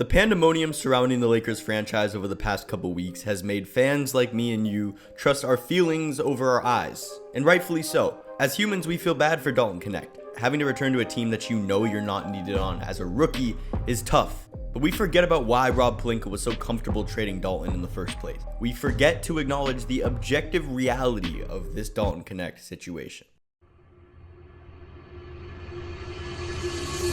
The pandemonium surrounding the Lakers franchise over the past couple weeks has made fans like me and you trust our feelings over our eyes, and rightfully so. As humans, we feel bad for Dalton Knecht. Having to return to a team that you know you're not needed on as a rookie is tough. But we forget about why Rob Pelinka was so comfortable trading Dalton in the first place. We forget to acknowledge the objective reality of this Dalton Knecht situation.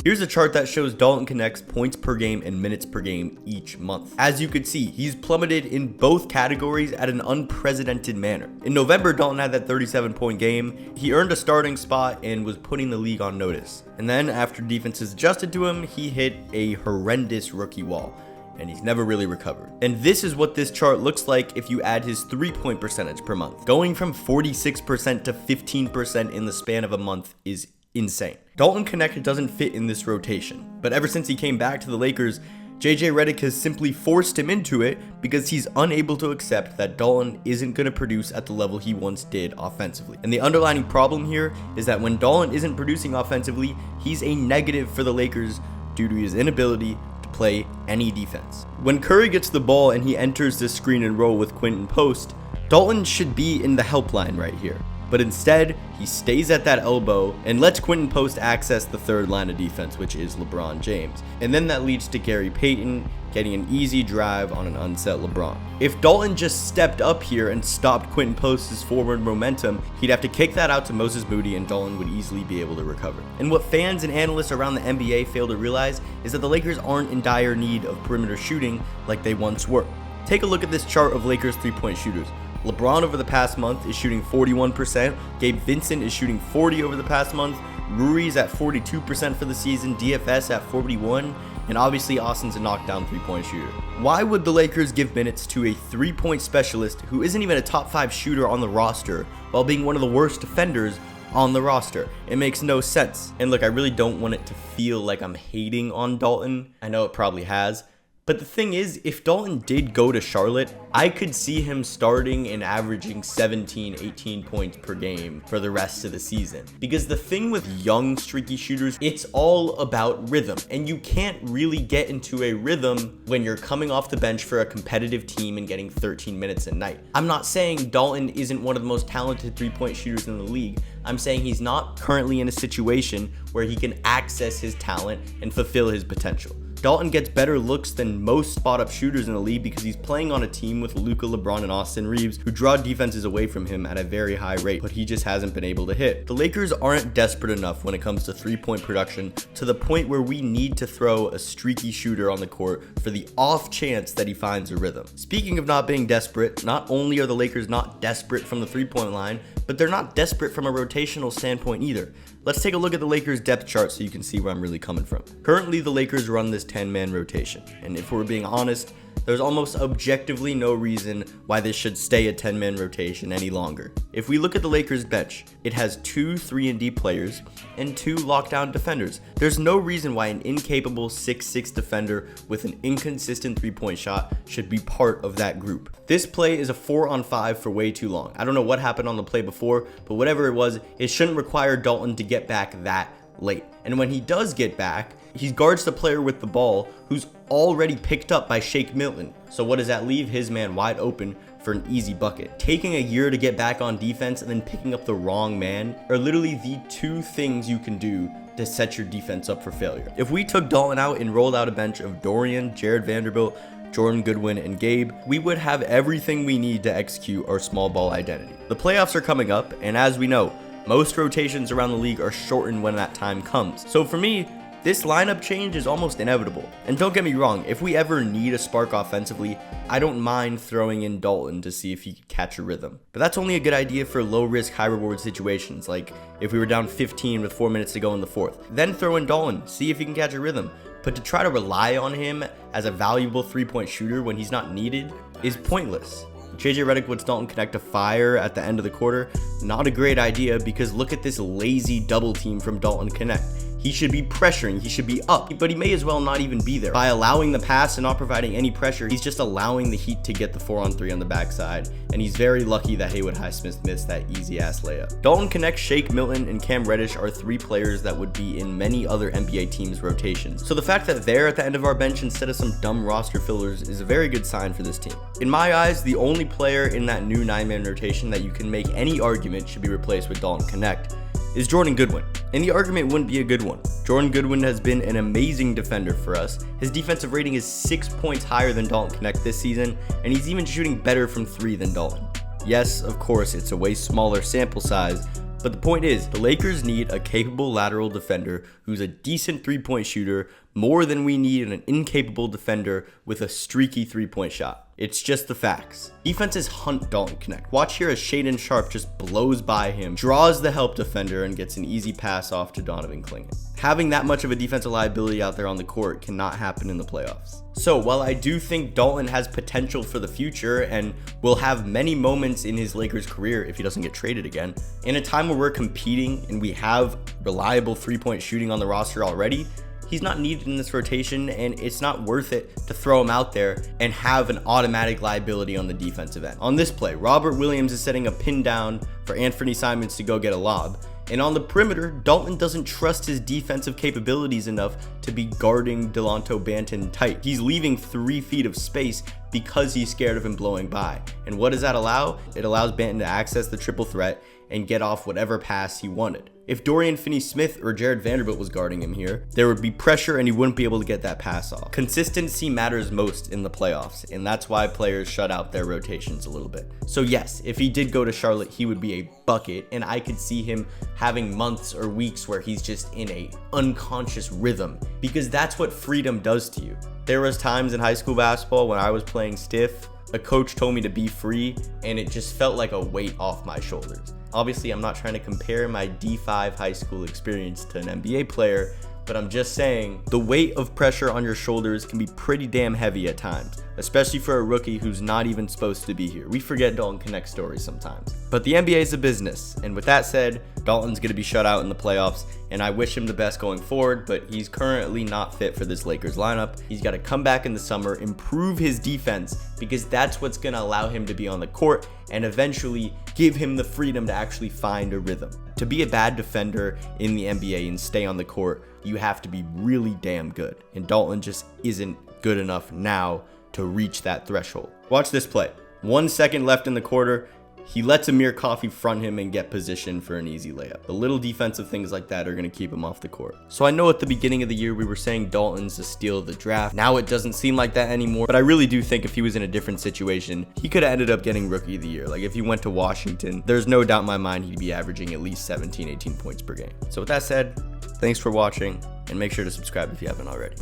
Here's a chart that shows Dalton Knecht's points per game and minutes per game each month. As you could see, he's plummeted in both categories at an unprecedented manner. In November, Dalton had that 37-point game. He earned a starting spot and was putting the league on notice. And then after defenses adjusted to him, he hit a horrendous rookie wall, and he's never really recovered. And this is what this chart looks like if you add his 3-point percentage per month. Going from 46% to 15% in the span of a month is insane. Dalton Knecht doesn't fit in this rotation, but ever since he came back to the Lakers, JJ Redick has simply forced him into it because he's unable to accept that Dalton isn't going to produce at the level he once did offensively. And the underlying problem here is that when Dalton isn't producing offensively, he's a negative for the Lakers due to his inability to play any defense. When Curry gets the ball and he enters the screen and roll with Quinton Post, Dalton should be in the helpline right here. But instead, he stays at that elbow and lets Quinton Post access the third line of defense, which is LeBron James. And then that leads to Gary Payton getting an easy drive on an unset LeBron. If Dalton just stepped up here and stopped Quinton Post's forward momentum, he'd have to kick that out to Moses Moody and Dalton would easily be able to recover. And what fans and analysts around the NBA fail to realize is that the Lakers aren't in dire need of perimeter shooting like they once were. Take a look at this chart of Lakers three-point shooters. LeBron over the past month is shooting 41%, Gabe Vincent is shooting 40% over the past month, Ruri's at 42% for the season, DFS at 41%, and obviously Austin's a knockdown three-point shooter. Why would the Lakers give minutes to a three-point specialist who isn't even a top 5 shooter on the roster while being one of the worst defenders on the roster? It makes no sense. And look, I really don't want it to feel like I'm hating on Dalton. I know it probably has. But the thing is, if Dalton did go to Charlotte, I could see him starting and averaging 17, 18 points per game for the rest of the season. Because the thing with young, streaky shooters, it's all about rhythm. And you can't really get into a rhythm when you're coming off the bench for a competitive team and getting 13 minutes a night. I'm not saying Dalton isn't one of the most talented three-point shooters in the league. I'm saying he's not currently in a situation where he can access his talent and fulfill his potential. Dalton gets better looks than most spot-up shooters in the league because he's playing on a team with Luka, LeBron, and Austin Reeves who draw defenses away from him at a very high rate, but he just hasn't been able to hit. The Lakers aren't desperate enough when it comes to three-point production to the point where we need to throw a streaky shooter on the court for the off chance that he finds a rhythm. Speaking of not being desperate, not only are the Lakers not desperate from the three-point line, but they're not desperate from a rotational standpoint either. Let's take a look at the Lakers depth chart so you can see where I'm really coming from. Currently, the Lakers run this 10-man rotation, and if we're being honest, there's almost objectively no reason why this should stay a 10-man rotation any longer. If we look at the Lakers bench, it has 2 3-and-D players and 2 lockdown defenders. There's no reason why an incapable 6'6" defender with an inconsistent three-point shot should be part of that group. This play is a 4-on-5 for way too long. I don't know what happened on the play before, but whatever it was, it shouldn't require Dalton to get back that late. And when he does get back, he guards the player with the ball who's already picked up by Shake Milton. So what does that leave? His man wide open for an easy bucket. Taking a year to get back on defense and then picking up the wrong man are literally the 2 things you can do to set your defense up for failure. If we took Dalton out and rolled out a bench of Dorian, Jared Vanderbilt, Jordan Goodwin, and Gabe, we would have everything we need to execute our small ball identity. The playoffs are coming up, and as we know, most rotations around the league are shortened when that time comes. So for me, this lineup change is almost inevitable. And don't get me wrong, if we ever need a spark offensively, I don't mind throwing in Dalton to see if he could catch a rhythm. But that's only a good idea for low risk, high reward situations, like if we were down 15 with 4 minutes to go in the fourth. Then throw in Dalton, see if he can catch a rhythm. But to try to rely on him as a valuable three-point shooter when he's not needed is pointless. JJ Redick wants Dalton Knecht to fire at the end of the quarter. Not a great idea because look at this lazy double team from Dalton Knecht. He should be pressuring, he should be up, but he may as well not even be there. By allowing the pass and not providing any pressure, he's just allowing the Heat to get the 4-on-3 on the backside, and he's very lucky that Haywood Highsmith missed that easy-ass layup. Dalton Knecht, Shake Milton, and Cam Reddish are 3 players that would be in many other NBA teams' rotations. So the fact that they're at the end of our bench instead of some dumb roster fillers is a very good sign for this team. In my eyes, the only player in that new 9-man rotation that you can make any argument should be replaced with Dalton Knecht is Jordan Goodwin. And the argument wouldn't be a good one. Jordan Goodwin has been an amazing defender for us. His defensive rating is 6 points higher than Dalton Knecht this season, and he's even shooting better from 3 than Dalton. Yes, of course, it's a way smaller sample size, but the point is, the Lakers need a capable lateral defender who's a decent 3-point shooter more than we need an incapable defender with a streaky 3-point shot. It's just the facts. Defenses hunt Dalton Knecht. Watch here as Shaedon Sharpe just blows by him, draws the help defender, and gets an easy pass off to Donovan Clingan. Having that much of a defensive liability out there on the court cannot happen in the playoffs. So while I do think Dalton has potential for the future and will have many moments in his Lakers career if he doesn't get traded again, in a time where we're competing and we have reliable 3-point shooting on the roster already, he's not needed in this rotation, and it's not worth it to throw him out there and have an automatic liability on the defensive end. On this play, Robert Williams is setting a pin down for Anthony Simons to go get a lob. And on the perimeter, Dalton doesn't trust his defensive capabilities enough to be guarding Delonto Banton tight. He's leaving 3 feet of space because he's scared of him blowing by. And what does that allow? It allows Banton to access the triple threat and get off whatever pass he wanted. If Dorian Finney-Smith or Jared Vanderbilt was guarding him here, there would be pressure and he wouldn't be able to get that pass off. Consistency matters most in the playoffs, and that's why players shut out their rotations a little bit. So yes, if he did go to Charlotte, he would be a bucket, and I could see him having months or weeks where he's just in a unconscious rhythm, because that's what freedom does to you. There was times in high school basketball when I was playing stiff, a coach told me to be free, and it just felt like a weight off my shoulders. Obviously, I'm not trying to compare my D5 high school experience to an NBA player, but I'm just saying the weight of pressure on your shoulders can be pretty damn heavy at times, especially for a rookie who's not even supposed to be here. We forget Dalton Knecht's story sometimes. But the NBA is a business, and with that said, Dalton's going to be shut out in the playoffs, and I wish him the best going forward, but he's currently not fit for this Lakers lineup. He's got to come back in the summer, improve his defense, because that's what's going to allow him to be on the court and eventually give him the freedom to actually find a rhythm. To be a bad defender in the NBA and stay on the court, you have to be really damn good, and Dalton just isn't good enough now to reach that threshold. Watch this play. 1 second left in the quarter. He lets Amir Coffey front him and get positioned for an easy layup. The little defensive things like that are going to keep him off the court. So I know at the beginning of the year we were saying Dalton's the steal of the draft. Now it doesn't seem like that anymore, but I really do think if he was in a different situation, he could have ended up getting Rookie of the Year. Like if he went to Washington, there's no doubt in my mind he'd be averaging at least 17, 18 points per game. So with that said, thanks for watching, and make sure to subscribe if you haven't already.